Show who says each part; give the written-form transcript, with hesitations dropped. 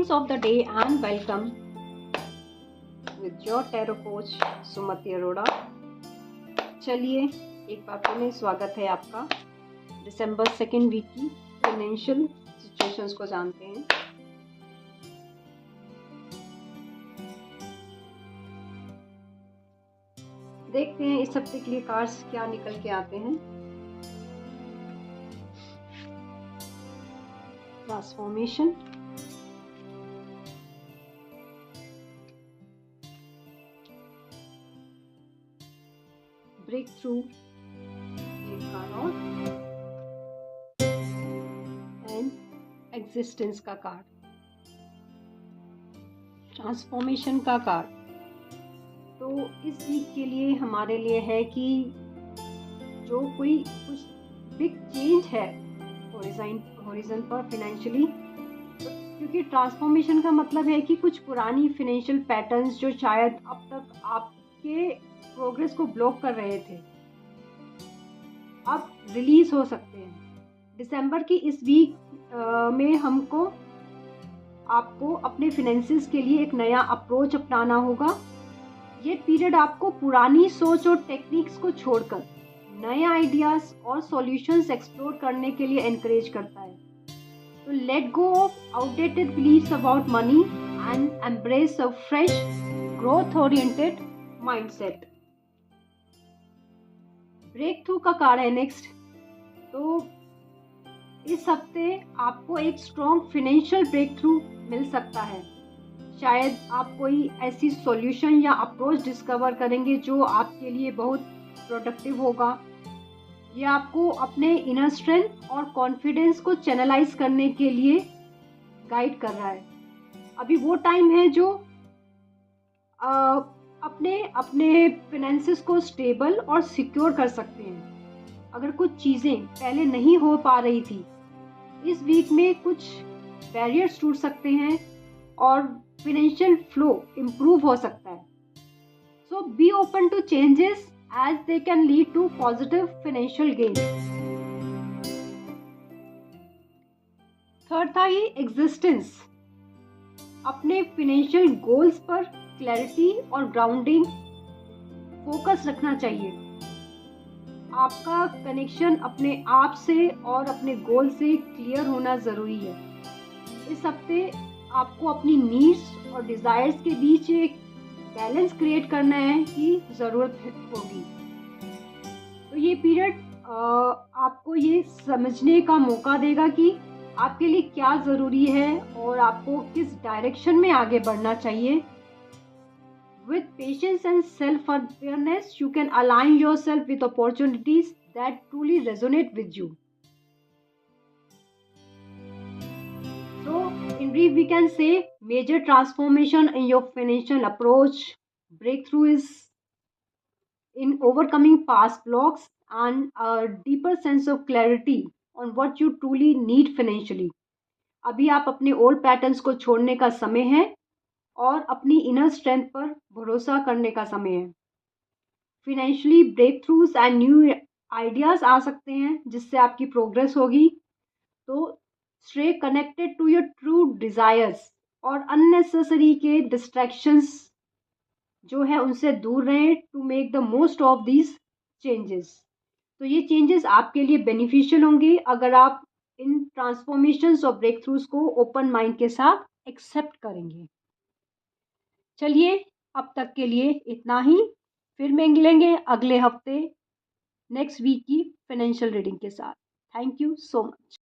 Speaker 1: Blessings of the day and welcome with your tarot coach सुमति अरोड़ा। चलिए एक बार पुनः स्वागत है आपका। दिसंबर सेकेंड वीक की फाइनेंशियल सिचुएशंस को जानते हैं। देखते हैं इस हफ्ते के लिए कार्ड्स क्या निकल के आते हैं। ट्रांसफॉर्मेशन, ब्रेक थ्रू एक कार्ड और एंड एग्जिस्टेंस का कार्ड, ट्रांसफॉर्मेशन का कार्ड। तो इस वीक के लिए हमारे लिए है कि जो कोई कुछ बिग चेंज है होरिज़न पर फाइनेंशियली, क्योंकि ट्रांसफॉर्मेशन का मतलब है कि कुछ पुरानी फाइनेंशियल पैटर्न्स जो शायद अब तक आपके प्रोग्रेस को ब्लॉक कर रहे थे, अब रिलीज हो सकते हैं। दिसंबर की इस वीक में आपको अपने फिनेंसेस के लिए एक नया अप्रोच अपनाना होगा। ये पीरियड आपको पुरानी सोच और टेक्निक्स को छोड़कर नए आइडियाज और सॉल्यूशंस एक्सप्लोर करने के लिए एनकरेज करता है। तो let go of outdated believes about money and embrace a fresh growth oriented mindset. Breakthrough का कार्ड है नेक्स्ट। तो इस हफ्ते आपको एक स्ट्रॉन्ग फाइनेंशियल ब्रेक थ्रू मिल सकता है। शायद आप कोई ऐसी सॉल्यूशन या अप्रोच डिस्कवर करेंगे जो आपके लिए बहुत प्रोडक्टिव होगा। ये आपको अपने इनर स्ट्रेंथ और कॉन्फिडेंस को चैनलाइज करने के लिए गाइड कर रहा है। अभी वो टाइम है जो अपने फिनेंसेस को स्टेबल और सिक्योर कर सकते हैं। अगर कुछ चीज़ें पहले नहीं हो पा रही थी, इस वीक में कुछ बैरियर्स टूट सकते हैं और फाइनेंशियल फ्लो इम्प्रूव हो सकता है। So be open to changes as they can lead to positive financial gains. Third था ये एग्जिस्टेंस। अपने फाइनेंशियल गोल्स पर क्लैरिटी और ग्राउंडिंग फोकस रखना चाहिए। आपका कनेक्शन अपने आप से और अपने गोल से क्लियर होना ज़रूरी है। इस हफ्ते आपको अपनी नीड्स और डिज़ायर्स के बीच एक बैलेंस क्रिएट करना है की ज़रूरत होगी। तो ये पीरियड आपको ये समझने का मौका देगा कि आपके लिए क्या ज़रूरी है और आपको किस डायरेक्शन में आगे बढ़ना चाहिए। With patience and self awareness you can align yourself with opportunities that truly resonate with you. So, in brief, we can say major transformation in your financial approach. Breakthrough is in overcoming past blocks and a deeper sense of clarity on what you truly need financially. अभी आप अपने old patterns को छोड़ने का समय है और अपनी इनर स्ट्रेंथ पर भरोसा करने का समय है। Financially breakthroughs and new ideas आ सकते हैं जिससे आपकी प्रोग्रेस होगी। तो stay connected to your true desires और अननेसेसरी के डिस्ट्रैक्शंस जो है उनसे दूर रहें to make the most of these changes. तो ये चेंजेस आपके लिए बेनिफिशियल होंगे अगर आप इन ट्रांसफॉर्मेशंस और ब्रेक थ्रूज को ओपन माइंड के साथ एक्सेप्ट करेंगे। चलिए अब तक के लिए इतना ही। फिर मिलेंगे अगले हफ्ते नेक्स्ट वीक की फाइनेंशियल रीडिंग के साथ। Thank you so much.